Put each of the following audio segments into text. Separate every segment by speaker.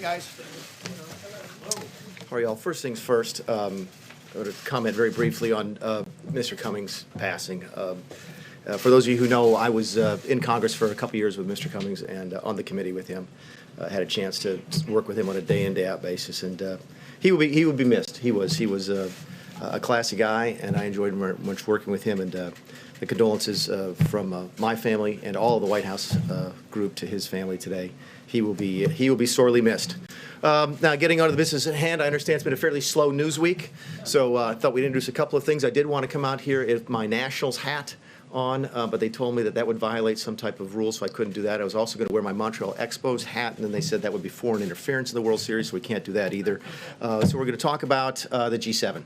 Speaker 1: guys. How are y'all? First things first, I want to comment very briefly on Mr. Cummings' passing. For those of you who know, I was in Congress for a couple years with Mr. Cummings and on the committee with him. Had a chance to work with him on a day-in, day-out basis, and he would be missed. He was a classy guy, and I enjoyed much working with him. And the condolences from my family and all of the White House group to his family today. He will be sorely missed. Now, getting on to the business at hand, I understand it's been a fairly slow news week, so I thought we'd introduce a couple of things. I did want to come out here with my Nationals hat on, but they told me that would violate some type of rule, so I couldn't do that. I was also going to wear my Montreal Expos hat, and then they said that would be foreign interference in the World Series, so we can't do that either. So we're going to talk about the G7.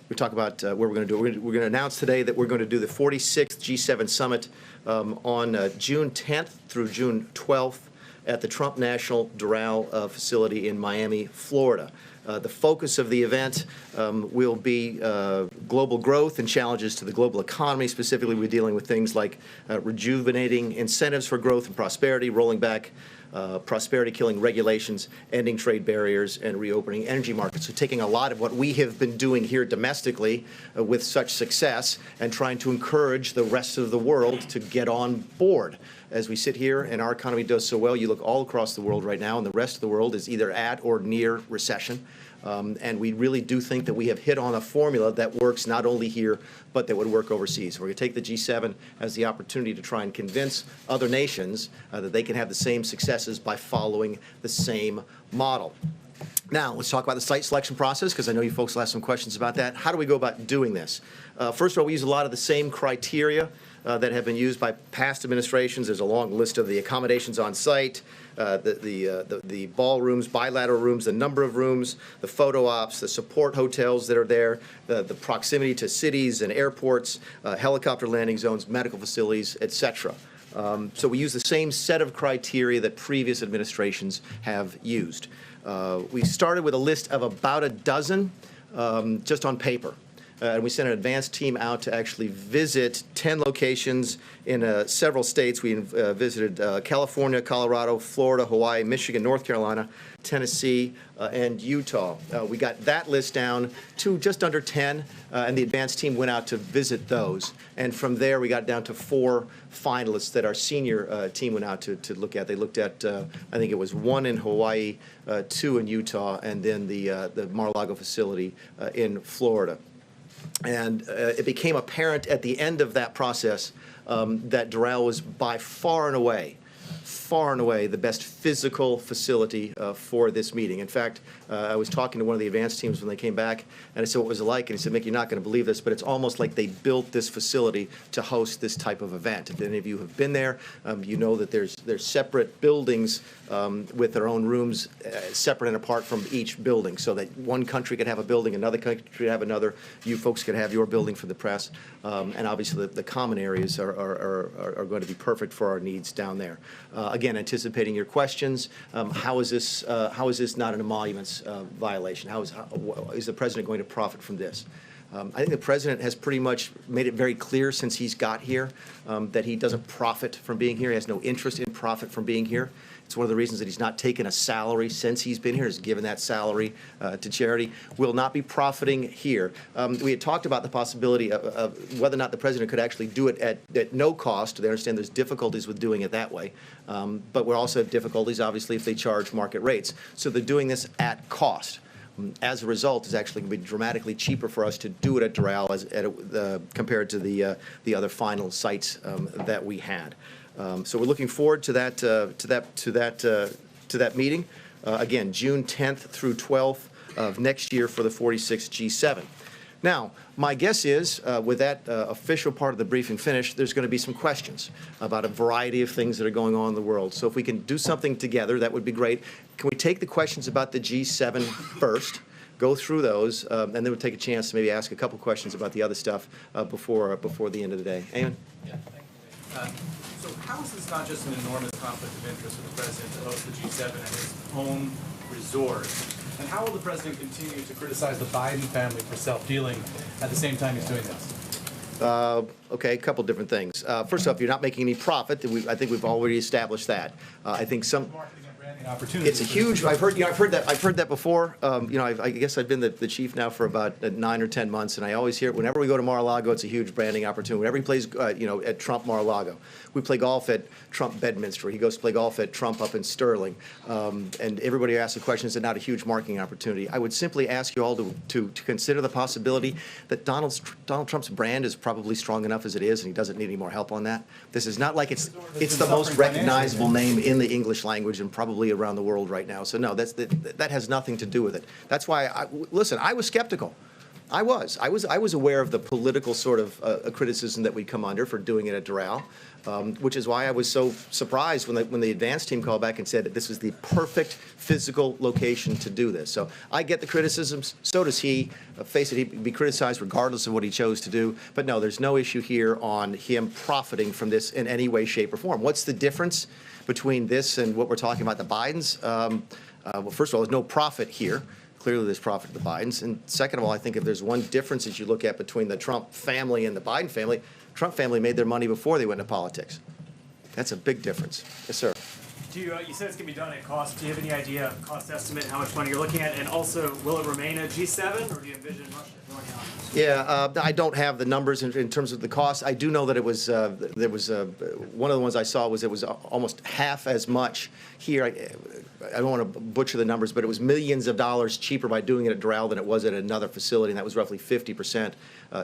Speaker 1: We talk about what we're going to do. We're going to announce today that we're going to do the 46th G7 Summit on June 10th through June 12th at the Trump National Doral facility in Miami, Florida. The focus of the event will be global growth and challenges to the global economy. Specifically, we're dealing with things like rejuvenating incentives for growth and prosperity, rolling back prosperity-killing regulations, ending trade barriers, and reopening energy markets. So taking a lot of what we have been doing here domestically with such success and trying to encourage the rest of the world to get on board. As we sit here and our economy does so well, you look all across the world right now, and the rest of the world is either at or near recession. And we really do think that we have hit on a formula that works not only here, but that would work overseas. We're going to take the G7 as the opportunity to try and convince other nations that they can have the same successes by following the same model. Now, let's talk about the site selection process, because I know you folks will have some questions about that. How do we go about doing this? First of all, we use a lot of the same criteria that have been used by past administrations. There's a long list of the accommodations on site, the ballrooms, bilateral rooms, the number of rooms, the photo ops, the support hotels that are there, the proximity to cities and airports, helicopter landing zones, medical facilities, etc. So we use the same set of criteria that previous administrations have used. We started with a list of about a dozen just on paper. And we sent an advanced team out to actually visit 10 locations in several states. We visited California, Colorado, Florida, Hawaii, Michigan, North Carolina, Tennessee, and Utah. We got that list down to just under 10, and the advanced team went out to visit those. And from there, we got down to 4 finalists that our senior team went out to look at. They looked at, I think it was 1 in Hawaii, 2 in Utah, and then the Mar-a-Lago facility in Florida. And it became apparent at the end of that process that Doral was by far and away the best physical facility for this meeting. In fact, I was talking to one of the advanced teams when they came back, and I said, what was it like? And he said, Mick, you're not going to believe this, but it's almost like they built this facility to host this type of event. If any of you have been there, you know that there's separate buildings with their own rooms, separate and apart from each building, so that one country could have a building, another country could have another, you folks could have your building for the press, and obviously the common areas are going to be perfect for our needs down there. Again, anticipating your questions, how is this not an emoluments violation? How is the president going to profit from this? I think the president has pretty much made it very clear since he's got here that he doesn't profit from being here. He has no interest in profit from being here. It's one of the reasons that he's not taken a salary since he's been here. He's given that salary to charity. Will not be profiting here. We had talked about the possibility of whether or not the president could actually do it at no cost. They understand there's difficulties with doing it that way. But we also have difficulties, obviously, if they charge market rates. So they're doing this at cost. As a result, it's actually going to be dramatically cheaper for us to do it at Doral compared to the other final sites that we had. So we're looking forward to that meeting. Again, June 10th through 12th of next year for the 46th G7. Now, my guess is, with that official part of the briefing finished, there's going to be some questions about a variety of things that are going on in the world. So if we can do something together, that would be great. Can we take the questions about the G7 first, go through those, and then we'll take a chance to maybe ask a couple questions about the other stuff before the end of the day. Eamon?
Speaker 2: Yeah, thank you. So how is this not just an enormous conflict of interest for the president to host the G7 at his own resort? And how will the president continue to criticize the Biden family for self-dealing at the same time he's doing this?
Speaker 1: Okay, a couple different things. First off, you're not making any profit. I think we've already established that. I think some.
Speaker 2: Marketing and branding opportunity.
Speaker 1: It's a huge. I've heard that before. I guess I've been the chief now for about 9 or 10 months, and I always hear it whenever we go to Mar-a-Lago. It's a huge branding opportunity. Whenever he plays, at Trump Mar-a-Lago, we play golf at Trump Bedminster. He goes to play golf at Trump up in Sterling, and everybody asks the question: is it not a huge marketing opportunity? I would simply ask you all to consider the possibility that Donald Trump's brand is probably strong enough as it is, and he doesn't need any more help on that. This is not like it's the most recognizable name in the English language and probably around the world right now. So no, that has nothing to do with it. That's why listen, I was skeptical. I was aware of the political sort of criticism that we'd come under for doing it at Doral, which is why I was so surprised when the advance team called back and said that this was the perfect physical location to do this. So I get the criticisms. So does he. Face it, he'd be criticized regardless of what he chose to do. But no, there's no issue here on him profiting from this in any way, shape, or form. What's the difference between this and what we're talking about, the Bidens? Well, first of all, there's no profit here. Clearly, there's profit to the Bidens. And second of all, I think if there's one difference as you look at between the Trump family and the Biden family, Trump family made their money before they went into politics. That's a big difference. Yes, sir.
Speaker 3: You said it's going to be done at cost. Do you have any idea, cost estimate, how much money you're looking at? And also, will it remain a G7, or do you envision Russia going out?
Speaker 1: Yeah, I don't have the numbers in terms of the cost. I do know that it was there was one of the ones I saw was it was almost half as much here. I don't want to butcher the numbers, but it was millions of dollars cheaper by doing it at Doral than it was at another facility, and that was roughly 50%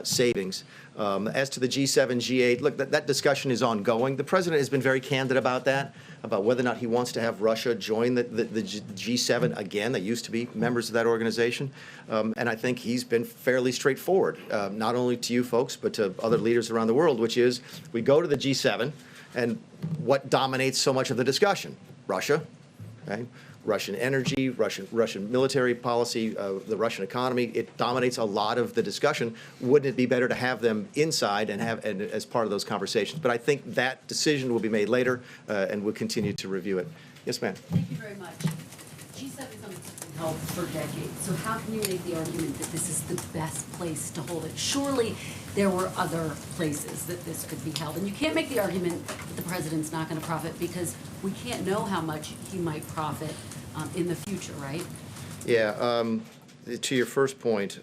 Speaker 1: savings. As to the G7, G8, look, that discussion is ongoing. The president has been very candid about that, about whether or not he wants to have Russia join the G7 again. They used to be members of that organization. And I think he's been fairly straightforward, not only to you folks, but to other leaders around the world, which is we go to the G7, and what dominates so much of the discussion? Russia, okay? Russian energy, Russian military policy, the Russian economy. It dominates a lot of the discussion. Wouldn't it be better to have them inside and as part of those conversations? But I think that decision will be made later, and we'll continue to review it. Yes, ma'am.
Speaker 4: Thank you very much. G7 summits have been held for decades. So how can you make the argument that this is the best place to hold it? Surely there were other places that this could be held. And you can't make the argument that the president's not going to profit because we can't know how much he might profit in the future, right?
Speaker 1: Yeah. To your first point,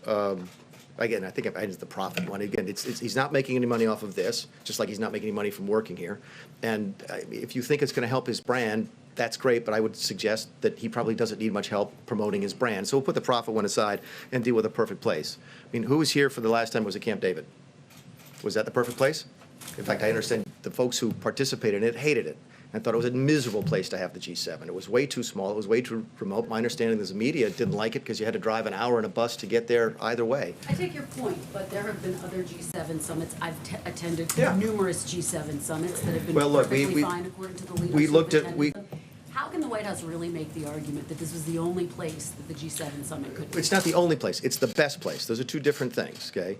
Speaker 1: again, I think it's the profit one. Again, he's not making any money off of this, just like he's not making any money from working here. And if you think it's going to help his brand, that's great, but I would suggest that he probably doesn't need much help promoting his brand. So we'll put the profit one aside and deal with a perfect place. I mean, who was here for the last time was at Camp David? Was that the perfect place? In fact, I understand the folks who participated in it hated it and thought it was a miserable place to have the G7. It was way too small. It was way too remote. My understanding is the media didn't like it because you had to drive an hour in a bus to get there either way.
Speaker 4: I take your point, but there have been other G7 summits. I've attended numerous G7 summits that have been perfectly fine according to the leaders. How can the White House really make the argument that this was the only place that the G7 summit could be?
Speaker 1: It's not the only place. It's the best place. Those are two different things, okay?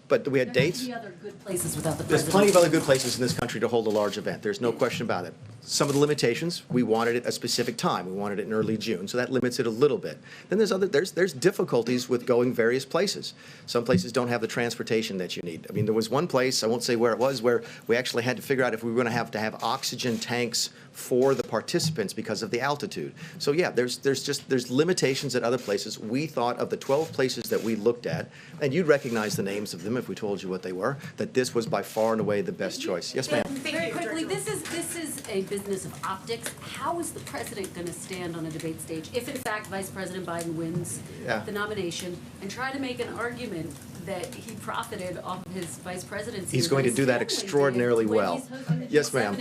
Speaker 1: But we had dates.
Speaker 4: There have to be other good places without the
Speaker 1: There's
Speaker 4: president.
Speaker 1: plenty of other good places in this country to hold a large event. There's no question about it. Some of the limitations, we wanted it at a specific time. We wanted it in early June, so that limits it a little bit. Then there's difficulties with going various places. Some places don't have the transportation that you need. I mean, there was one place, I won't say where it was, where we actually had to figure out if we were going to have oxygen tanks for the participants because of the altitude. So yeah, there's limitations at other places. We thought of the 12 places that we looked at, and you'd recognize the names of them if we told you what they were, that this was by far and away the best choice. Yes, ma'am.
Speaker 4: Very quickly, this is a business of optics. How is the president going to stand on a debate stage if, in fact, Vice President Biden wins the nomination and try to make an argument that he profited off of his vice presidency?
Speaker 1: He's going to do that extraordinarily well. Yes, ma'am.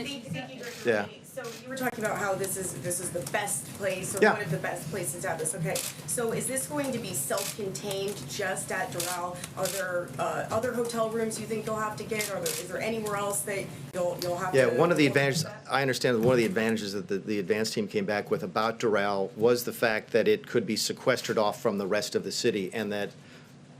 Speaker 1: Yeah.
Speaker 5: So you were talking about how this is the best place, or one of the best places to have this. Okay, so is this going to be self-contained just at Doral? Are there other hotel rooms you think you'll have to get, or is there anywhere else that you'll have to?
Speaker 1: Yeah, one of the advantages, I understand that one of the advantages that the advance team came back with about Doral was the fact that it could be sequestered off from the rest of the city, and that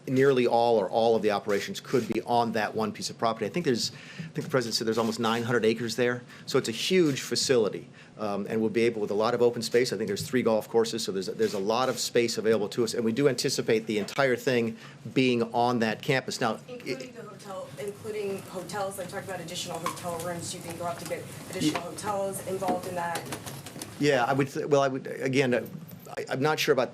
Speaker 1: nearly all of the operations could be on that one piece of property. I think the president said there's almost 900 acres there, so it's a huge facility, and we'll be able, with a lot of open space. I think there's 3 golf courses, so there's a lot of space available to us, and we do anticipate the entire thing being on that campus. Now,
Speaker 5: including hotels, I talked about additional hotel rooms. Do you think you'll have to get additional hotels involved in that?
Speaker 1: Yeah, again, I'm not sure about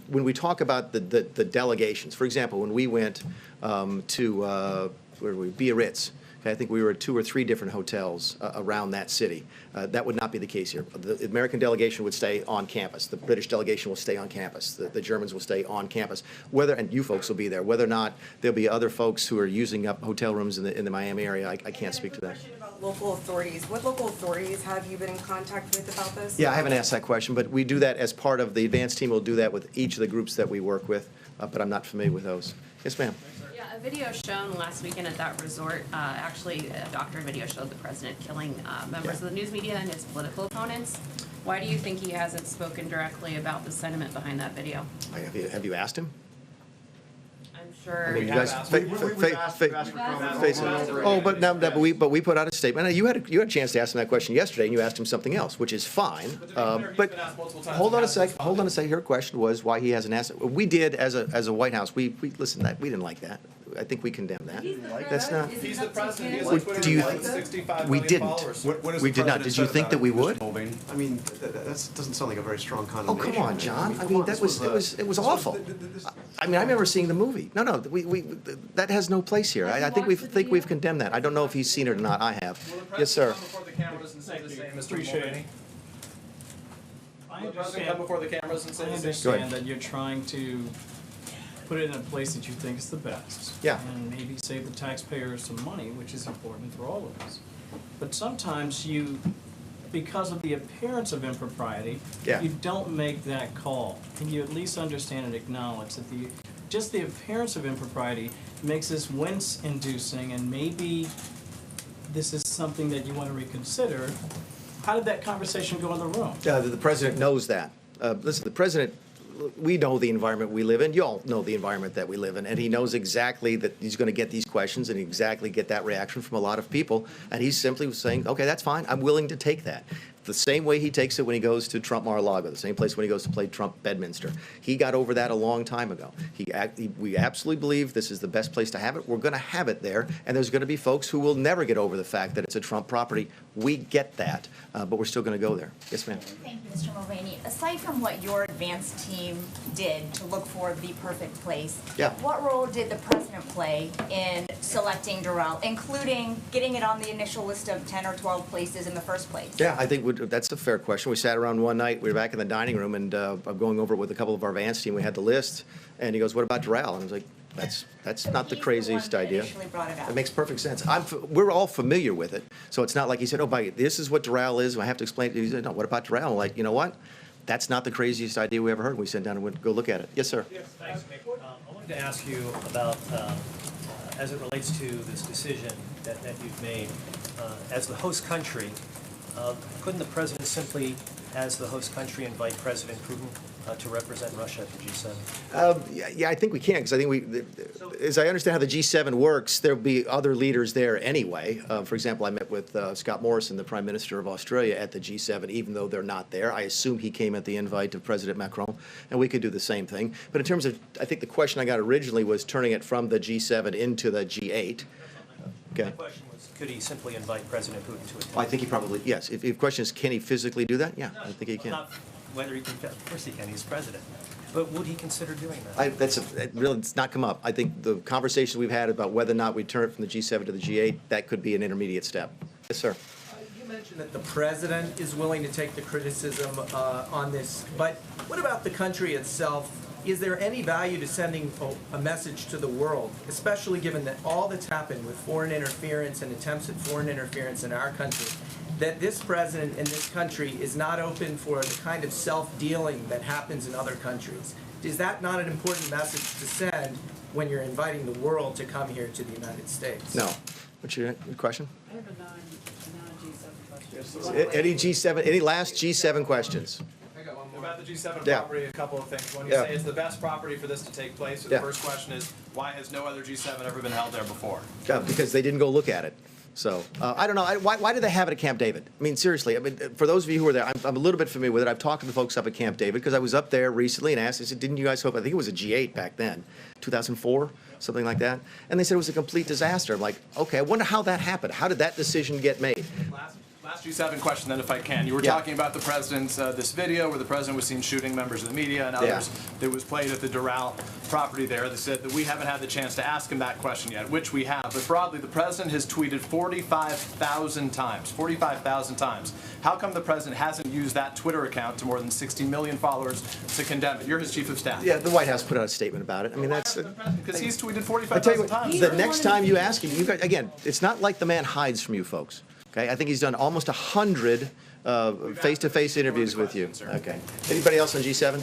Speaker 1: when we talk about the delegations. For example, when we went to, where were we, Biarritz, okay, I think we were at 2 or 3 different hotels around that city. That would not be the case here. The American delegation would stay on campus. The British delegation will stay on campus. The Germans will stay on campus. And you folks will be there. Whether or not there'll be other folks who are using up hotel rooms in the Miami area, I can't speak to that.
Speaker 5: Question about local authorities. What local authorities have you been in contact with about this?
Speaker 1: Yeah, I haven't asked that question, but we do that as part of the advanced team. We'll do that with each of the groups that we work with, but I'm not familiar with those. Yes, ma'am.
Speaker 6: Yeah, a video shown last weekend at that resort, actually a doctored video showed the president killing members of the news media and his political opponents. Why do you think he hasn't spoken directly about the sentiment behind that video?
Speaker 1: Have you asked him?
Speaker 6: I'm sure.
Speaker 1: I mean, you guys face it.
Speaker 6: Oh,
Speaker 1: but we put out a statement. You had a chance to ask him that question yesterday, and you asked him something else, which is fine. But hold on a sec. Hold on a sec. Your question was why he hasn't asked it. We did as a White House. We listened to that. We didn't like that. I think we condemn that. That's not.
Speaker 2: He's the president. He has
Speaker 1: Well,
Speaker 2: a Twitter
Speaker 1: do you-
Speaker 2: account with 65
Speaker 1: We
Speaker 2: million
Speaker 1: didn't.
Speaker 2: followers.
Speaker 1: We did not. Did you think that we would?
Speaker 7: I mean, that doesn't sound like a very strong
Speaker 1: Oh,
Speaker 7: condemnation.
Speaker 1: come on, John. I
Speaker 7: come
Speaker 1: mean,
Speaker 7: on,
Speaker 1: that
Speaker 7: this
Speaker 1: was it was awful. I mean, I remember seeing the movie. No, that has no place here. I think we've condemned that. I don't know if he's seen it or not. I have.
Speaker 2: Will the
Speaker 1: Yes, sir.
Speaker 2: president come before the cameras and say the same, Mr.
Speaker 3: Appreciate it.
Speaker 2: Mulvaney?
Speaker 3: I
Speaker 2: Will the president come before the cameras and say
Speaker 3: I
Speaker 2: the same?
Speaker 3: understand that you're trying to put it in a place that you think is the best.
Speaker 1: Yeah.
Speaker 3: And maybe save the taxpayers some money, which is important for all of us. But sometimes because of the appearance of impropriety,
Speaker 1: Yeah.
Speaker 3: you don't make that call. Can you at least understand and acknowledge that just the appearance of impropriety makes this wince-inducing, and maybe this is something that you want to reconsider? How did that conversation go in the room?
Speaker 1: The president knows that. Listen, the president, we know the environment we live in. You all know the environment that we live in. And he knows exactly that he's going to get these questions and exactly get that reaction from a lot of people. And he's simply saying, okay, that's fine. I'm willing to take that. The same way he takes it when he goes to Trump Mar-a-Lago, the same place when he goes to play Trump Bedminster. He got over that a long time ago. We absolutely believe this is the best place to have it. We're going to have it there, and there's going to be folks who will never get over the fact that it's a Trump property. We get that, but we're still going to go there. Yes, ma'am.
Speaker 8: Thank you, Mr. Mulvaney. Aside from what your advanced team did to look for the perfect place,
Speaker 1: Yeah.
Speaker 8: what role did the president play in selecting Doral, including getting it on the initial list of 10 or 12 places in the first place?
Speaker 1: Yeah, I think that's a fair question. We sat around one night, we were back in the dining room, and I'm going over it with a couple of our advance team. We had the list, and he goes, what about Doral? And I was like, that's not the
Speaker 8: He's
Speaker 1: craziest
Speaker 8: one that
Speaker 1: idea.
Speaker 8: initially brought it up.
Speaker 1: It makes perfect sense. We're all familiar with it, so it's not like he said, oh, this is what Doral is, I have to explain it to you. He said, no, what about Doral? I'm like, you know what? That's not the craziest idea we ever heard. We sat down and went, go look at it. Yes, sir.
Speaker 9: Thanks, Mick. I wanted to ask you about, as it relates to this decision that you've made, as the host country, couldn't the president simply, as the host country, invite President Putin to represent Russia at the G7?
Speaker 1: Yeah, I think we can, because I think as I understand how the G7 works, there'll be other leaders there anyway. For example, I met with Scott Morrison, the Prime Minister of Australia, at the G7, even though they're not there. I assume he came at the invite of President Macron, and we could do the same thing. But in terms of, I think the question I got originally was turning it from the G7 into the G8. Okay.
Speaker 9: My question was, could he simply invite President Putin to attend?
Speaker 1: I think he probably, yes. If the question is, can he physically do that? Yeah, I think he can.
Speaker 9: Not whether he can, of course he can, he's president. But would he consider doing that?
Speaker 1: It's not come up. I think the conversation we've had about whether or not we turn it from the G7 to the G8, that could be an intermediate step. Yes, sir.
Speaker 10: You mentioned that the president is willing to take the criticism on this, but what about the country itself? Is there any value to sending a message to the world, especially given that all that's happened with foreign interference and attempts at foreign interference in our country, that this president in this country is not open for the kind of self-dealing that happens in other countries? Is that not an important message to send when you're inviting the world to come here to the United States?
Speaker 1: No. What's your question?
Speaker 4: I have a non-G7 question.
Speaker 1: Any G7, any last G7 questions?
Speaker 2: I got one more. About the G7
Speaker 1: Yeah.
Speaker 2: property, a couple of things. When you
Speaker 1: Yeah.
Speaker 2: say it's the best property for this to take place, so
Speaker 1: Yeah.
Speaker 2: the first question is, why has no other G7 ever been held there before?
Speaker 1: Because they didn't go look at it. So, I don't know. Why did they have it at Camp David? I mean, seriously. I mean, for those of you who were there, I'm a little bit familiar with it. I've talked to the folks up at Camp David because I was up there recently and asked, I said, didn't you guys hope? I think it was a G8 back then, 2004, something like that. And they said it was a complete disaster. I'm like, okay, I wonder how that happened. How did that decision get made?
Speaker 2: Last G7 question then, if I can. You were
Speaker 1: Yeah.
Speaker 2: talking about the president's, this video where the president was seen shooting members of the media and others that was played at the Doral property there. They said that we haven't had the chance to ask him that question yet, which we have. But broadly, the president has tweeted 45,000 times. 45,000 times. How come the president hasn't used that Twitter account to more than 60 million followers to condemn it? You're his chief of staff.
Speaker 1: Yeah, the White House put out a statement about it. I mean, that's...
Speaker 2: Because he's tweeted
Speaker 1: I tell you
Speaker 2: 45,000 times.
Speaker 1: what, the next time you ask him, you guys, again, it's not like the man hides from you folks. Okay, I think he's done almost 100 face-to-face interviews with you. Okay. Anybody else on G7?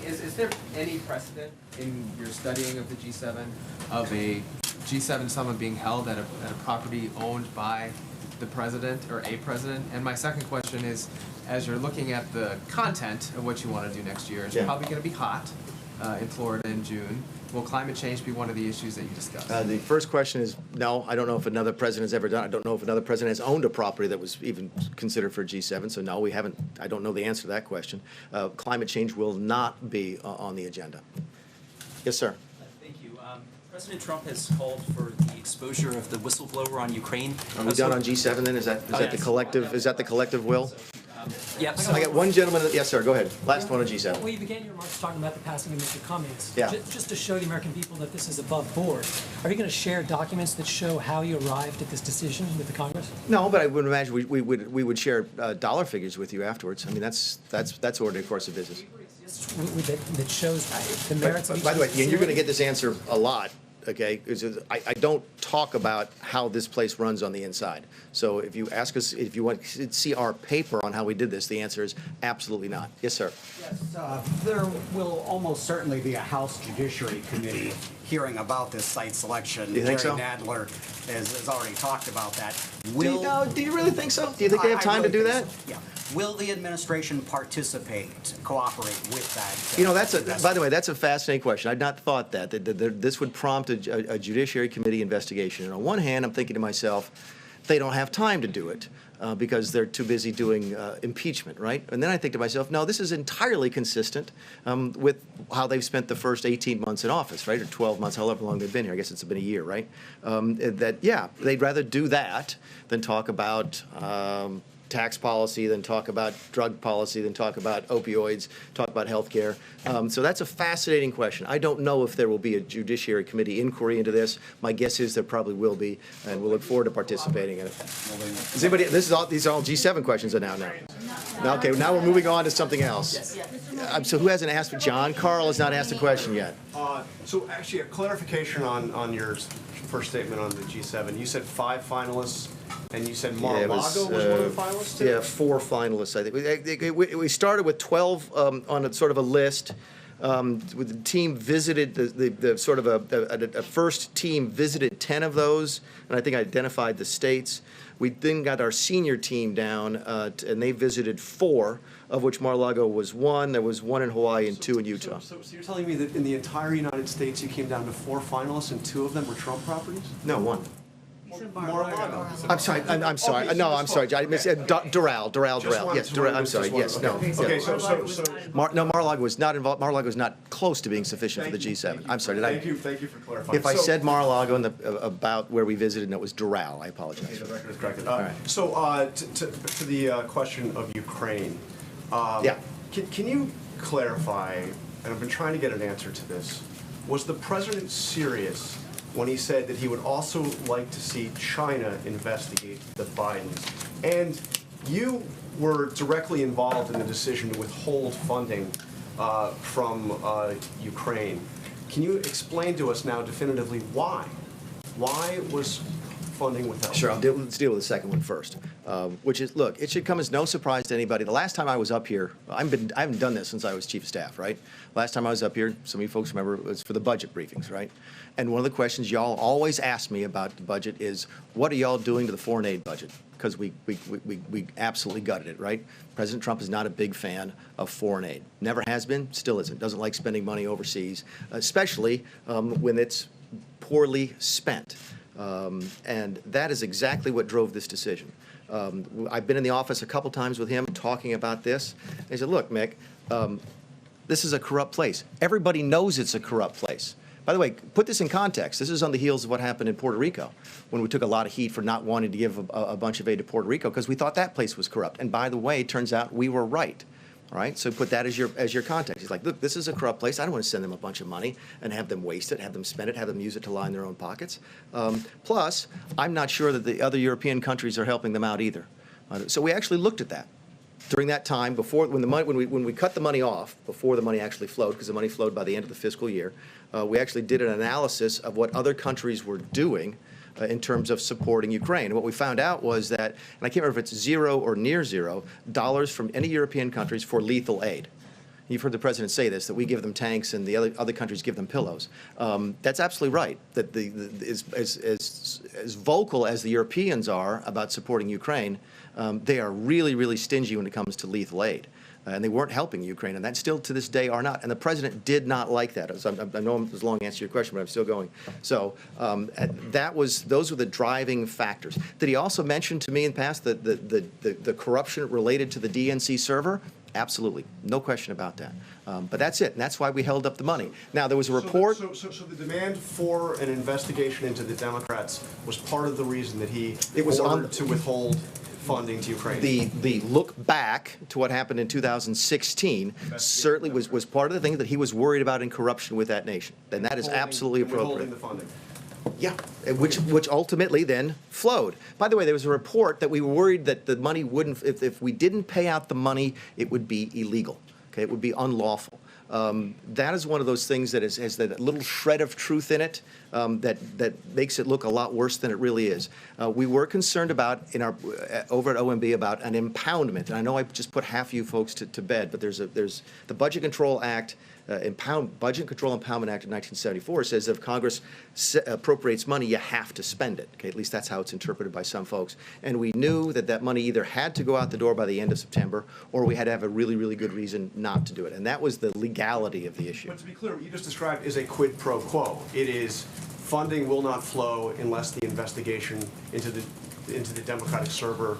Speaker 11: Is there any precedent in your studying of the G7 of a G7 summit being held at a property owned by the president or a president? And my second question is, as you're looking at the content of what you want to do next year, it's probably going to be hot in Florida in June. Will climate change be one of the issues that you discuss?
Speaker 1: The first question is, no, I don't know if another president has ever done it. I don't know if another president has owned a property that was even considered for G7, so no, we haven't. I don't know the answer to that question. Climate change will not be on the agenda. Yes, sir.
Speaker 12: Thank you. President Trump has called for the exposure of the whistleblower on Ukraine.
Speaker 1: Are we done on G7 then? Is that the collective? Is that the collective will?
Speaker 12: Yep.
Speaker 1: I got one gentleman. Yes, sir. Go ahead. Last one on G7.
Speaker 13: Well, you began your remarks talking about the passing of Mr. Cummings.
Speaker 1: Yeah.
Speaker 13: Just to show the American people that this is above board, are you going to share documents that show how you arrived at this decision with the Congress?
Speaker 1: No, but I would imagine we would share dollar figures with you afterwards. I mean, that's ordinary course of business.
Speaker 13: That shows the merits of each.
Speaker 1: By the way, and you're going to get this answer a lot. Okay, I don't talk about how this place runs on the inside. So if you ask us, if you want to see our paper on how we did this, the answer is absolutely not. Yes, sir.
Speaker 14: Yes, there will almost certainly be a House Judiciary Committee hearing about this site selection.
Speaker 1: Do you think
Speaker 14: Jerry
Speaker 1: so?
Speaker 14: Nadler has already talked about that.
Speaker 1: Do you really think so? Do you think they have time to do that?
Speaker 14: Yeah. Will the administration participate, cooperate with that?
Speaker 1: You know, by the way, that's a fascinating question. I'd not thought that this would prompt a Judiciary Committee investigation. And on one hand, I'm thinking to myself, they don't have time to do it because they're too busy doing impeachment, right? And then I think to myself, no, this is entirely consistent with how they've spent the first 18 months in office, right? Or 12 months, however long they've been here. I guess it's been a year, right? They'd rather do that than talk about tax policy, then talk about drug policy, then talk about opioids, talk about health care. So that's a fascinating question. I don't know if there will be a Judiciary Committee inquiry into this. My guess is there probably will be, and we'll look forward to participating in it. Is anybody, these are all G7 questions are now. Okay, now we're moving on to something else. So who hasn't asked? John Carl has not asked a question yet.
Speaker 7: So actually, a clarification on your first statement on the G7. You said 5 finalists. And you said Mar-a-Lago was one of the finalists too?
Speaker 1: Yeah, 4 finalists, I think. We started with 12 on a sort of a list. The team visited, the sort of a first team visited 10 of those, and I think identified the states. We then got our senior team down, and they visited 4, of which Mar-a-Lago was 1. There was 1 in Hawaii and 2 in Utah.
Speaker 7: So you're telling me that in the entire United States you came down to 4 finalists and 2 of them were Trump properties?
Speaker 1: No, 1.
Speaker 7: Mar-a-Lago.
Speaker 1: I'm sorry. I'm sorry. No, I'm sorry. I missed Doral. Yes, Doral. I'm sorry. Yes. No.
Speaker 7: Okay. So.
Speaker 1: Mar-a-Lago was not involved. Mar-a-Lago was not close to being sufficient for the G7. I'm sorry.
Speaker 7: Thank you for clarifying.
Speaker 1: If I said Mar-a-Lago about where we visited and it was Doral, I apologize.
Speaker 7: Okay, the record is corrected.
Speaker 1: All right.
Speaker 7: So to the question of Ukraine.
Speaker 1: Yeah.
Speaker 7: Can you clarify? And I've been trying to get an answer to this. Was the president serious when he said that he would also like to see China investigate the Bidens? And you were directly involved in the decision to withhold funding from Ukraine. Can you explain to us now definitively why? Why was funding withheld?
Speaker 1: Sure, let's deal with the second one first, which is, look, it should come as no surprise to anybody. The last time I was up here, I haven't done this since I was chief of staff, right? Last time I was up here, some of you folks remember, it was for the budget briefings, right? And one of the questions y'all always ask me about the budget is, what are y'all doing to the foreign aid budget? Because we absolutely gutted it, right? President Trump is not a big fan of foreign aid. Never has been, still isn't. Doesn't like spending money overseas, especially when it's poorly spent. And that is exactly what drove this decision. I've been in the office a couple times with him talking about this. He said, look, Mick, this is a corrupt place. Everybody knows it's a corrupt place. By the way, put this in context. This is on the heels of what happened in Puerto Rico, when we took a lot of heat for not wanting to give a bunch of aid to Puerto Rico because we thought that place was corrupt. And by the way, it turns out we were right. All right, so put that as your context. He's like, look, this is a corrupt place. I don't want to send them a bunch of money and have them waste it, have them spend it, have them use it to line their own pockets. Plus, I'm not sure that the other European countries are helping them out either. So we actually looked at that during that time before when we cut the money off before the money actually flowed, because the money flowed by the end of the fiscal year. We actually did an analysis of what other countries were doing in terms of supporting Ukraine. And what we found out was that, and I can't remember if it's $0 or near $0 from any European countries for lethal aid. You've heard the president say this, that we give them tanks and the other countries give them pillows. That's absolutely right. That as vocal as the Europeans are about supporting Ukraine, they are really, really stingy when it comes to lethal aid. And they weren't helping Ukraine, and that still to this day are not. And the president did not like that. I know it was a long answer to your question, but I'm still going. So those were the driving factors. Did he also mention to me in the past the corruption related to the DNC server? Absolutely, no question about that. But that's it, and that's why we held up the money. Now, there was a report.
Speaker 7: So the demand for an investigation into the Democrats was part of the reason that he ordered to withhold funding to Ukraine.
Speaker 1: The look back to what happened in 2016 certainly was part of the thing that he was worried about in corruption with that nation. And that is absolutely appropriate.
Speaker 7: Withholding the funding.
Speaker 1: Yeah, which ultimately then flowed. By the way, there was a report that we were worried that the money wouldn't, if we didn't pay out the money, it would be illegal. Okay, it would be unlawful. That is one of those things that has that little shred of truth in it that makes it look a lot worse than it really is. We were concerned about over at OMB about an impoundment, and I know I just put half you folks to bed, but there's the Budget Control Act. Budget Control Impoundment Act of 1974 says that if Congress appropriates money, you have to spend it. Okay, at least that's how it's interpreted by some folks. And we knew that money either had to go out the door by the end of September, or we had to have a really, really good reason not to do it. And that was the legality of the issue.
Speaker 7: But to be clear, what you just described is a quid pro quo. It is funding will not flow unless the investigation into the Democratic server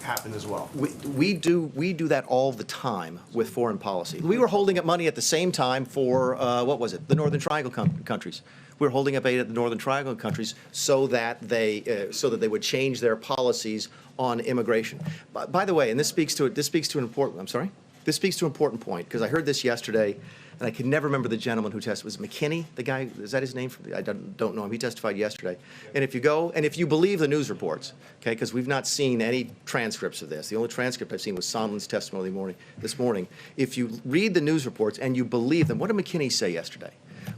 Speaker 7: happen as well.
Speaker 1: We do that all the time with foreign policy. We were holding up money at the same time for what was it? The Northern Triangle countries. We were holding up aid at the Northern Triangle countries so that they would change their policies on immigration. By the way, and this speaks to an important. I'm sorry. This speaks to an important point because I heard this yesterday, and I can never remember the gentleman who testified. Was it McKinney? The guy, is that his name? I don't know him. He testified yesterday. And if you believe the news reports, okay, because we've not seen any transcripts of this. The only transcript I've seen was Sondland's testimony this morning. If you read the news reports and you believe them, what did McKinney say yesterday?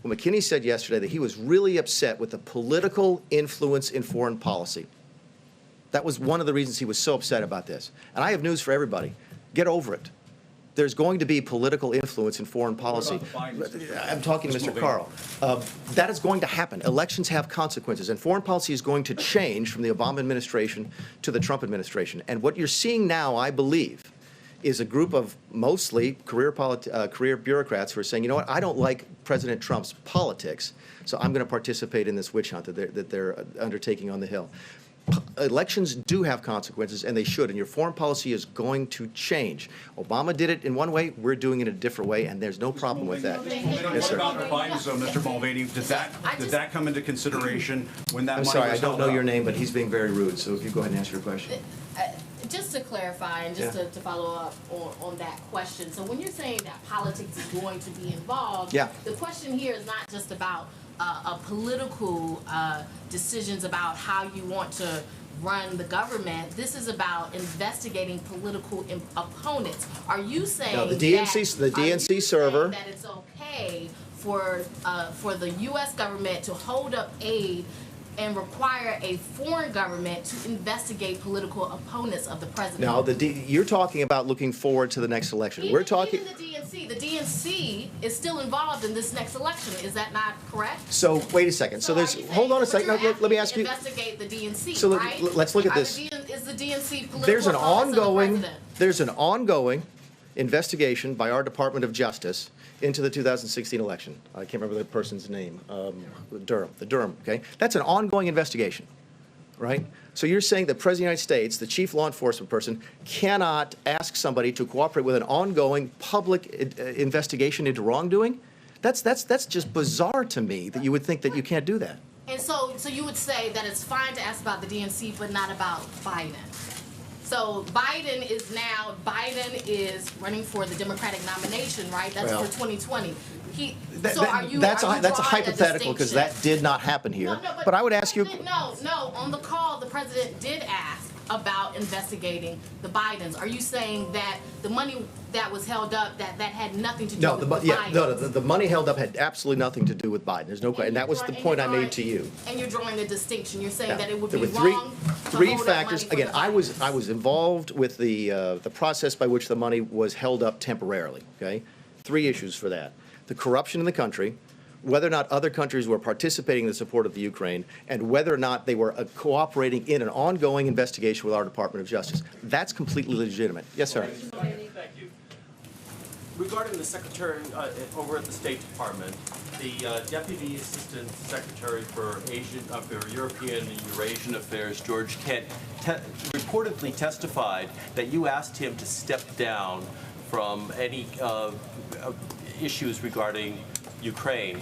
Speaker 1: Well, McKinney said yesterday that he was really upset with the political influence in foreign policy. That was one of the reasons he was so upset about this. And I have news for everybody. Get over it. There's going to be political influence in foreign policy. I'm talking to Mr. Carl. That is going to happen. Elections have consequences, and foreign policy is going to change from the Obama administration to the Trump administration. And what you're seeing now, I believe, is a group of mostly career bureaucrats who are saying, you know what, I don't like President Trump's politics, so I'm going to participate in this witch hunt that they're undertaking on the Hill. Elections do have consequences, and they should, and your foreign policy is going to change. Obama did it in one way, we're doing it a different way, and there's no problem with that. Yes, sir.
Speaker 15: What about fines, though, Mr. Mulvaney? Did that come into consideration when that money was held up?
Speaker 1: I'm sorry, I don't know your name, but he's being very rude, so if you go ahead and ask your question.
Speaker 16: Just to clarify and just to follow up on that question, so when you're saying that politics is going to be involved,
Speaker 1: yeah.
Speaker 16: The question here is not just about political decisions about how you want to run the government. This is about investigating political opponents. Are you saying
Speaker 1: no, the DNC server
Speaker 16: that it's okay for the U.S. government to hold up aid and require a foreign government to investigate political opponents of the president?
Speaker 1: No, you're talking about looking forward to the next election. We're talking.
Speaker 16: Even the DNC is still involved in this next election. Is that not correct?
Speaker 1: So wait a second. So there's. Hold on a second. No, let me ask you.
Speaker 16: Investigate the DNC.
Speaker 1: So
Speaker 16: right?
Speaker 1: Let's look at this.
Speaker 16: Is the DNC political?
Speaker 1: There's an ongoing investigation by our Department of Justice into the 2016 election. I can't remember the person's name. Durham. Okay, that's an ongoing investigation, right? So you're saying that the President of the United States, the chief law enforcement person, cannot ask somebody to cooperate with an ongoing public investigation into wrongdoing? That's just bizarre to me that you would think that you can't do that.
Speaker 16: And so you would say that it's fine to ask about the DNC, but not about Biden. So Biden is running for the Democratic nomination, right? That's for 2020.
Speaker 1: That's a hypothetical because that did not happen here.
Speaker 16: No,
Speaker 1: but I would ask you.
Speaker 16: No. On the call, the president did ask about investigating the Bidens. Are you saying that the money that was held up that had nothing to do with Biden?
Speaker 1: No, the money held up had absolutely nothing to do with Biden. There's no question, and that was the point I made to you.
Speaker 16: And you're drawing a distinction. You're saying that it would be
Speaker 1: wrong. Three factors. Again, I was involved with the process by which the money was held up temporarily. Okay, 3 issues for that: the corruption in the country, whether or not other countries were participating in the support of the Ukraine, and whether or not they were cooperating in an ongoing investigation with our Department of Justice. That's completely legitimate. Yes, sir.
Speaker 17: Thank you. Regarding the Secretary over at the State Department, the Deputy Assistant Secretary for European and Eurasian Affairs, George Kent, reportedly testified that you asked him to step down from any issues regarding Ukraine.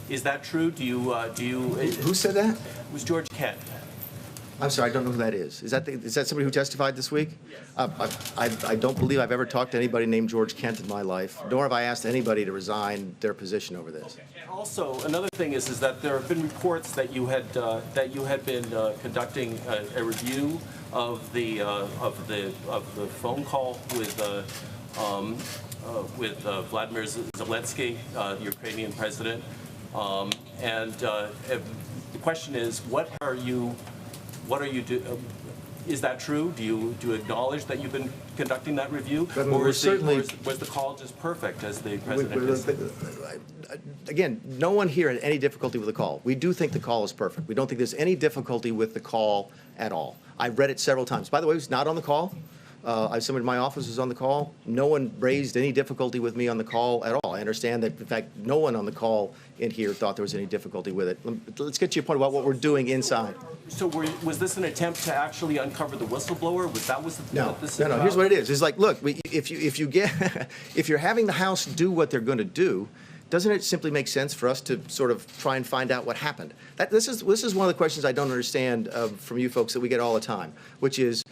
Speaker 17: Is that true? Do you?
Speaker 1: Who said that?
Speaker 17: It was George Kent.
Speaker 1: I'm sorry, I don't know who that is. Is that somebody who testified this week? Yes. I don't believe I've ever talked to anybody named George Kent in my life, nor have I asked anybody to resign their position over this.
Speaker 17: Okay. And also, another thing is that there have been reports that you had been conducting a review of the phone call with Vladimir Zelensky, the Ukrainian president. The question is, what are you doing? Is that true? Do you acknowledge that you've been conducting that review, or was the call just perfect, as the president
Speaker 1: Again, no one here had any difficulty with the call. We do think the call is perfect. We don't think there's any difficulty with the call at all. I've read it several times. By the way, it was not on the call. Someone in my office was on the call. No one raised any difficulty with me on the call at all. I understand that, in fact, no one on the call in here thought there was any difficulty with it. Let's get to your point about what we're doing inside.
Speaker 17: So was this an attempt to actually uncover the whistleblower?
Speaker 1: No. Here's what it is. It's like, look, if you're having the House do what they're going to do, doesn't it simply make sense for us to sort of try and find out what happened? This is one of the questions I don't understand from you folks that we get all the time, which is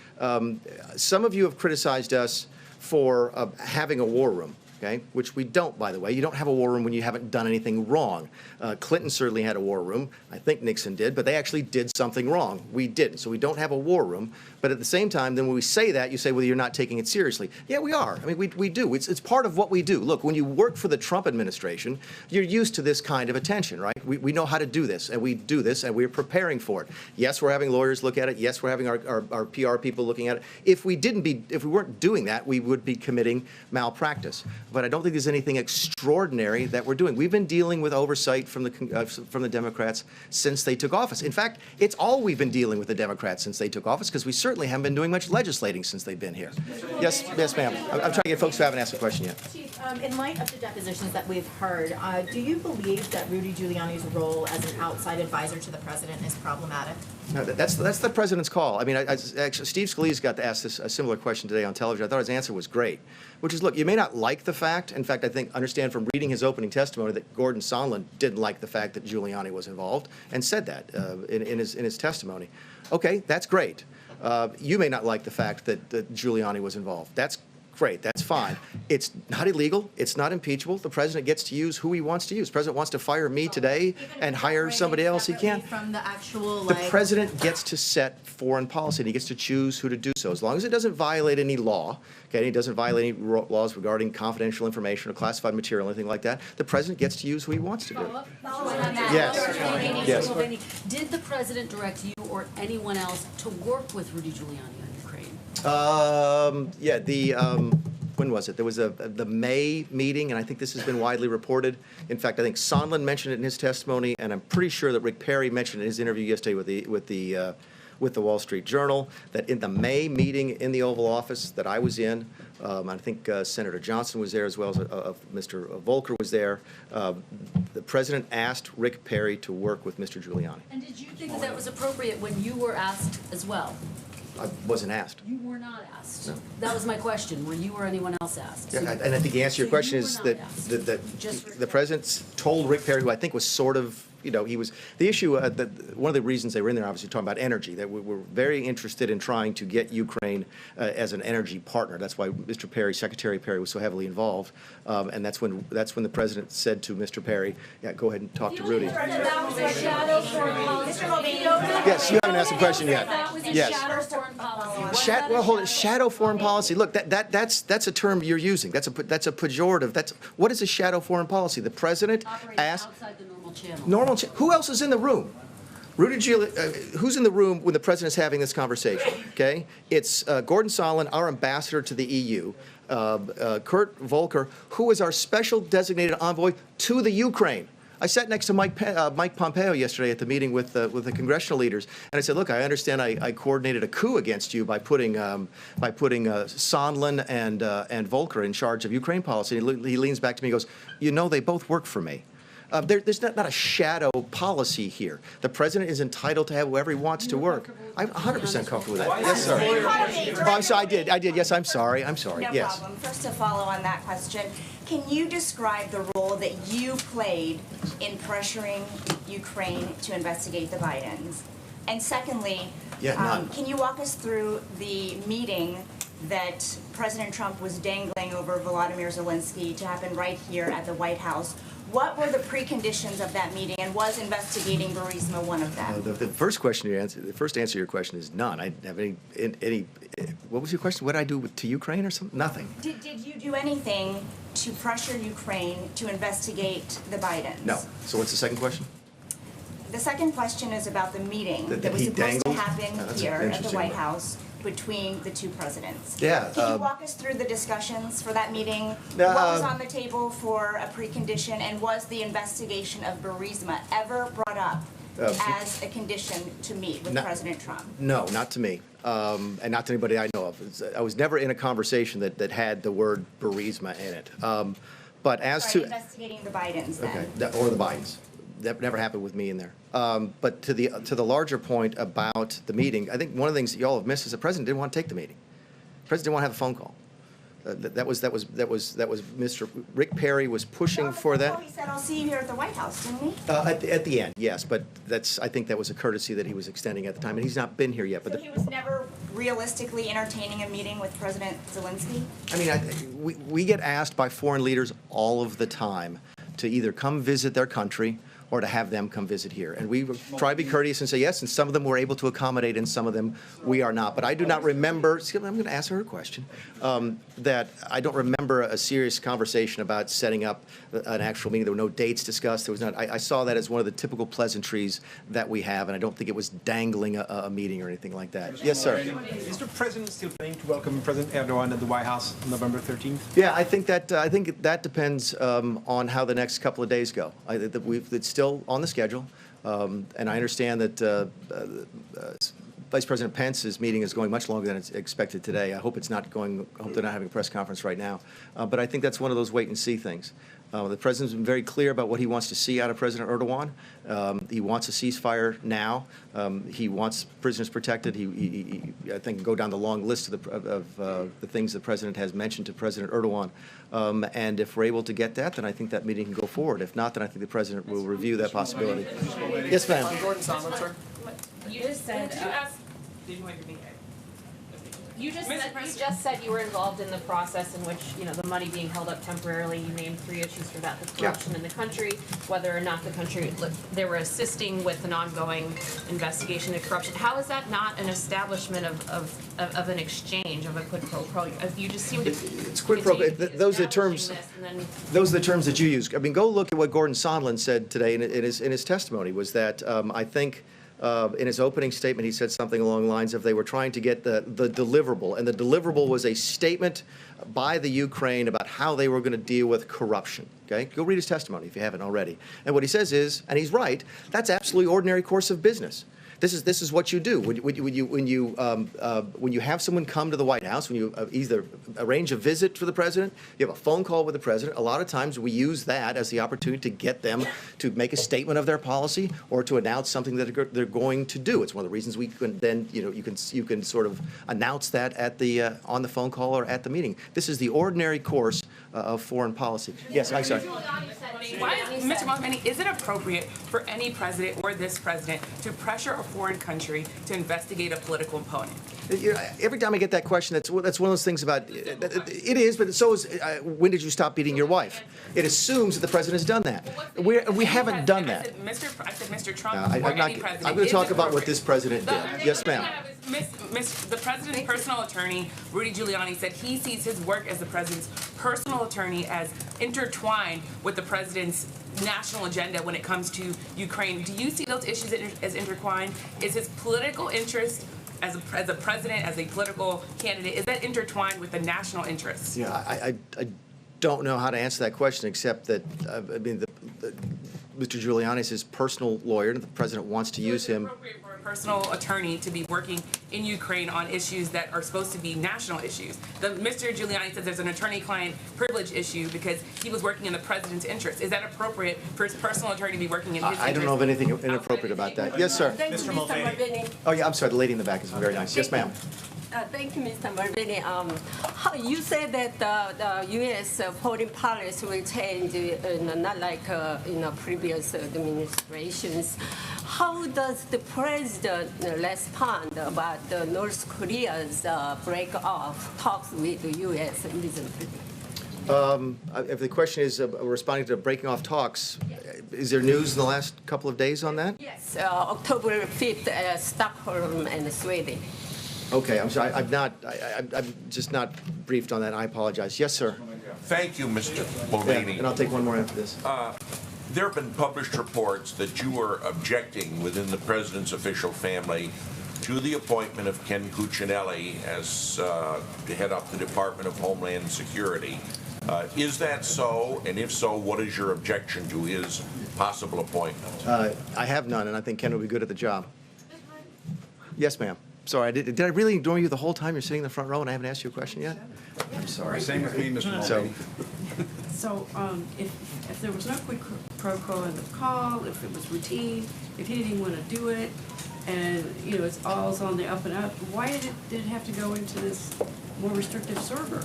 Speaker 1: some of you have criticized us for having a war room. Okay, which we don't, by the way. You don't have a war room when you haven't done anything wrong. Clinton certainly had a war room. I think Nixon did, but they actually did something wrong. We didn't. So we don't have a war room. But at the same time, then when we say that, you say, well, you're not taking it seriously. Yeah, we are. I mean, we do. It's part of what we do. Look, when you work for the Trump administration, you're used to this kind of attention, right? We know how to do this, and we do this, and we're preparing for it. Yes, we're having lawyers look at it. Yes, we're having our PR people looking at it. If we weren't doing that, we would be committing malpractice. But I don't think there's anything extraordinary that we're doing. We've been dealing with oversight from the Democrats since they took office. In fact, it's all we've been dealing with the Democrats since they took office, because we certainly haven't been doing much legislating since they've been here. Yes, ma'am. I'm trying to get folks who haven't asked a question yet.
Speaker 18: Chief, in light of the depositions that we've heard, do you believe that Rudy Giuliani's role as an outside advisor to the president is problematic?
Speaker 1: No, that's the president's call. I mean, actually, Steve Scalise got to ask a similar question today on television. I thought his answer was great, which is, look, you may not like the fact. In fact, I understand from reading his opening testimony that Gordon Sondland didn't like the fact that Giuliani was involved and said that in his testimony. Okay, that's great. You may not like the fact that Giuliani was involved. That's great. That's fine. It's not illegal. It's not impeachable. The president gets to use who he wants to use. The president wants to fire me today and hire somebody else. He can.
Speaker 18: From the actual,
Speaker 1: the president gets to set foreign policy, and he gets to choose who to do so, as long as it doesn't violate any law. Okay, it doesn't violate any laws regarding confidential information or classified material, anything like that. The president gets to use who he wants to do.
Speaker 4: Following on that,
Speaker 1: Yes.
Speaker 4: Mulvaney, did the president direct you or anyone else to work with Rudy Giuliani on Ukraine?
Speaker 1: When was it? There was the May meeting, and I think this has been widely reported. In fact, I think Sondland mentioned it in his testimony, and I'm pretty sure that Rick Perry mentioned in his interview yesterday with the Wall Street Journal, that in the May meeting in the Oval Office that I was in, I think Senator Johnson was there, as well as Mr. Volker was there. The president asked Rick Perry to work with Mr. Giuliani.
Speaker 4: And did you think that was appropriate when you were asked as well?
Speaker 1: I wasn't asked.
Speaker 4: You were not asked.
Speaker 1: No.
Speaker 4: That was my question. Were you or anyone else asked?
Speaker 1: Yeah, and I think the answer to your question is that the president told Rick Perry, who I think was sort of, he was, the issue, one of the reasons they were in there, obviously, talking about energy, that we were very interested in trying to get Ukraine as an energy partner. That's why Mr. Perry, Secretary Perry, was so heavily involved. And that's when the president said to Mr. Perry, yeah, go ahead and talk to Rudy.
Speaker 8: That was a shadow foreign policy. Mr. Mulvaney.
Speaker 1: Yes, you haven't asked the question yet.
Speaker 8: That was a
Speaker 1: Yes.
Speaker 8: shadow foreign policy.
Speaker 1: Well, hold it. Shadow foreign policy. Look, that's a term you're using. That's a pejorative. What is a shadow foreign policy? The president asked.
Speaker 4: Outside the normal channel.
Speaker 1: Who else is in the room? Rudy Giuliani, who's in the room when the president's having this conversation? Okay, it's Gordon Sondland, our ambassador to the EU, Kurt Volker, who is our special designated envoy to the Ukraine. I sat next to Mike Pompeo yesterday at the meeting with the congressional leaders, and I said, "Look, I understand I coordinated a coup against you by putting Sondland and Volker in charge of Ukraine policy." And he leans back to me and goes, "They both work for me." There's not a shadow policy here. The president is entitled to have whoever he wants to work. I'm 100% comfortable with that. Yes, sir. Oh, I'm sorry. I did. Yes, I'm sorry.
Speaker 8: No
Speaker 1: Yes.
Speaker 8: problem. First, to follow on that question, can you describe the role that you played in pressuring Ukraine to investigate the Bidens? And secondly,
Speaker 1: none.
Speaker 8: can you walk us through the meeting that President Trump was dangling over Volodymyr Zelensky to happen right here at the White House? What were the preconditions of that meeting, and was investigating Burisma one of them?
Speaker 1: The first answer to your question is none. I didn't have any. What was your question? What did I do to Ukraine or something? Nothing.
Speaker 8: Did you do anything to pressure Ukraine to investigate the Bidens?
Speaker 1: No. So what's the second question?
Speaker 8: The second question is about the meeting
Speaker 1: That
Speaker 8: that was
Speaker 1: he
Speaker 8: supposed to
Speaker 1: dangled?
Speaker 8: happen
Speaker 1: That's
Speaker 8: here at the
Speaker 1: interesting.
Speaker 8: White House between the two presidents.
Speaker 1: Yeah,
Speaker 8: Can you walk us through the discussions for that meeting? What was on the table for a precondition, and was the investigation of Burisma ever brought up as a condition to meet with President Trump?
Speaker 1: No, not to me, and not to anybody I know of. I was never in a conversation that had the word Burisma in it. But as to
Speaker 8: investigating the Bidens then.
Speaker 1: Okay, or the Bidens. That never happened with me in there. But to the larger point about the meeting, I think one of the things that y'all have missed is the president didn't want to take the meeting. The president didn't want to have a phone call. That was Mr. Rick Perry was pushing for that.
Speaker 8: He said, "I'll see you here at the White House," didn't he?
Speaker 1: At the end, yes, but I think that was a courtesy that he was extending at the time, and he's not been here yet.
Speaker 8: So he was never realistically entertaining a meeting with President Zelensky?
Speaker 1: I mean, we get asked by foreign leaders all of the time to either come visit their country or to have them come visit here. And we try to be courteous and say yes, and some of them we're able to accommodate, and some of them we are not. But I do not remember, I'm going to ask her a question, that I don't remember a serious conversation about setting up an actual meeting. There were no dates discussed. There was not. I saw that as one of the typical pleasantries that we have, and I don't think it was dangling a meeting or anything like that. Yes, sir.
Speaker 19: Is the president still planning to welcome President Erdogan at the White House on November 13th?
Speaker 1: Yeah, I think that depends on how the next couple of days go. It's still on the schedule, and I understand that Vice President Pence's meeting is going much longer than it's expected today. I hope it's not going. I hope they're not having a press conference right now. But I think that's one of those wait and see things. The president's been very clear about what he wants to see out of President Erdogan. He wants a ceasefire now. He wants prisoners protected. He I think, go down the long list of the things the president has mentioned to President Erdogan. And if we're able to get that, then I think that meeting can go forward. If not, then I think the president will review that possibility. Yes, ma'am.
Speaker 10: Gordon Sondland, sir.
Speaker 6: You just said, you just said you were involved in the process in which, the money being held up temporarily. You named 3 issues for that: the corruption in the country, whether or not the country, they were assisting with an ongoing investigation of corruption. How is that not an establishment of an exchange, of a quid pro quo? You just seem to.
Speaker 1: It's quid pro quo. Those are the terms. Those are the terms that you use. I mean, go look at what Gordon Sondland said today in his testimony. Was that I think. In his opening statement, he said something along the lines of they were trying to get the deliverable, and the deliverable was a statement by the Ukraine about how they were going to deal with corruption. Okay, go read his testimony if you haven't already. And what he says is, and he's right, that's absolutely ordinary course of business. This is what you do when you have someone come to the White House. When you either arrange a visit for the president, you have a phone call with the president. A lot of times we use that as the opportunity to get them to make a statement of their policy or to announce something that they're going to do. It's one of the reasons we can then you can sort of announce that at the on the phone call or at the meeting. This is the ordinary course of foreign policy. Yes, I'm sorry.
Speaker 20: Mr. Mulvaney, is it appropriate for any president or this president to pressure a foreign country to investigate a political opponent?
Speaker 1: Every time I get that question, that's one of those things about it is, but so is when did you stop beating your wife? It assumes that the president has done that. We haven't done that.
Speaker 20: I said Mr. Trump
Speaker 1: I'm
Speaker 20: or any president.
Speaker 1: I'm going to talk about what this president did. Yes, ma'am.
Speaker 20: The president's personal attorney, Rudy Giuliani, said he sees his work as the president's personal attorney as intertwined with the president's national agenda when it comes to Ukraine. Do you see those issues as intertwined? Is his political interest as a president, as a political candidate, is that intertwined with the national interests?
Speaker 1: Yeah, I don't know how to answer that question except that, I mean, Mr. Giuliani is his personal lawyer, and the president wants to use him.
Speaker 20: For a personal attorney to be working in Ukraine on issues that are supposed to be national issues. Mr. Giuliani says there's an attorney-client privilege issue because he was working in the president's interest. Is that appropriate for his personal attorney to be working in his interest?
Speaker 1: I don't know of anything inappropriate about that. Yes, sir.
Speaker 21: Mr. Mulvaney.
Speaker 1: Oh, yeah, I'm sorry. The lady in the back is very nice. Yes, ma'am.
Speaker 21: Thank you, Mr. Mulvaney. You said that the U.S. foreign policy will change, not like previous administrations. How does the president respond about the North Korea's break off talks with the U.S. recently?
Speaker 1: If the question is responding to breaking off talks, is there news in the last couple of days on that?
Speaker 21: Yes, October 5th, Stockholm and Sweden.
Speaker 1: Okay, I'm sorry. I'm just not briefed on that. I apologize. Yes, sir.
Speaker 22: Thank you, Mr. Mulvaney.
Speaker 1: Yeah, and I'll take one more after this.
Speaker 22: There have been published reports that you were objecting within the president's official family to the appointment of Ken Cuccinelli as to head up the Department of Homeland Security. Is that so? And if so, what is your objection to his possible appointment?
Speaker 1: I have none, and I think Ken will be good at the job. Yes, ma'am. Sorry, did I really ignore you the whole time? You're sitting in the front row and I haven't asked you a question yet? I'm sorry.
Speaker 15: Same with me, Mr. Mulvaney.
Speaker 23: So if there was no quid pro quo in the call, if it was routine, if he didn't even want to do it, and it's all's on the up and up, why did it have to go into this more restrictive server?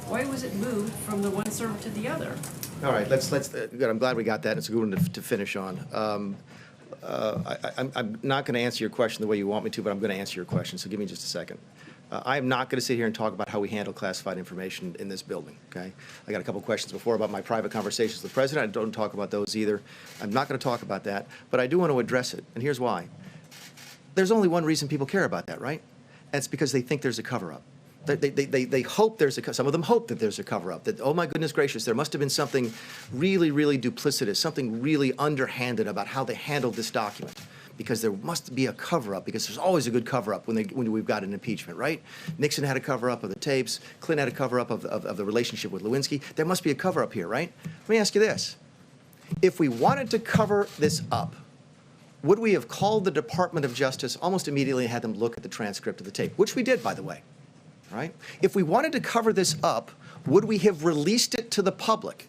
Speaker 23: Why was it moved from the one server to the other?
Speaker 1: All right, let's. Good. I'm glad we got that. It's a good one to finish on. I'm not going to answer your question the way you want me to, but I'm going to answer your question, so give me just a second. I am not going to sit here and talk about how we handle classified information in this building, okay? I got a couple questions before about my private conversations with the president. I don't talk about those either. I'm not going to talk about that, but I do want to address it, and here's why. There's only one reason people care about that, right? And it's because they think there's a cover-up. They hope some of them hope that there's a cover-up, that, oh my goodness gracious, there must have been something really, really duplicitous, something really underhanded about how they handled this document, because there must be a cover-up, because there's always a good cover-up when we've got an impeachment, right? Nixon had a cover-up of the tapes, Clinton had a cover-up of the relationship with Lewinsky. There must be a cover-up here, right? Let me ask you this. If we wanted to cover this up, would we have called the Department of Justice almost immediately and had them look at the transcript of the tape, which we did, by the way? Right? If we wanted to cover this up, would we have released it to the public?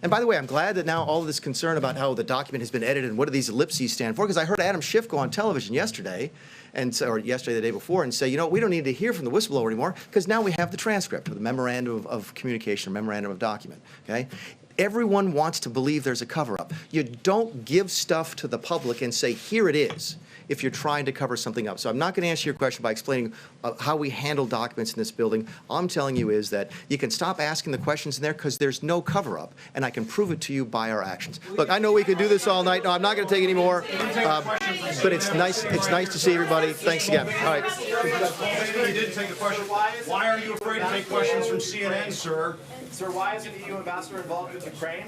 Speaker 1: And by the way, I'm glad that now all of this concern about how the document has been edited and what do these ellipses stand for, because I heard Adam Schiff go on television yesterday, or yesterday, the day before, and say, we don't need to hear from the whistleblower anymore, because now we have the transcript of the memorandum of communication, memorandum of document, okay? Everyone wants to believe there's a cover-up. You don't give stuff to the public and say, here it is, if you're trying to cover something up. So I'm not going to answer your question by explaining how we handle documents in this building. All I'm telling you is that you can stop asking the questions in there because there's no cover-up, and I can prove it to you by our actions. Look, I know we could do this all night. No, I'm not going to take any more, but it's nice to see everybody. Thanks again. All right.
Speaker 15: You did take a question. Why are you afraid to take questions from CNN, sir?
Speaker 2: Sir, why is the EU ambassador involved with Ukraine?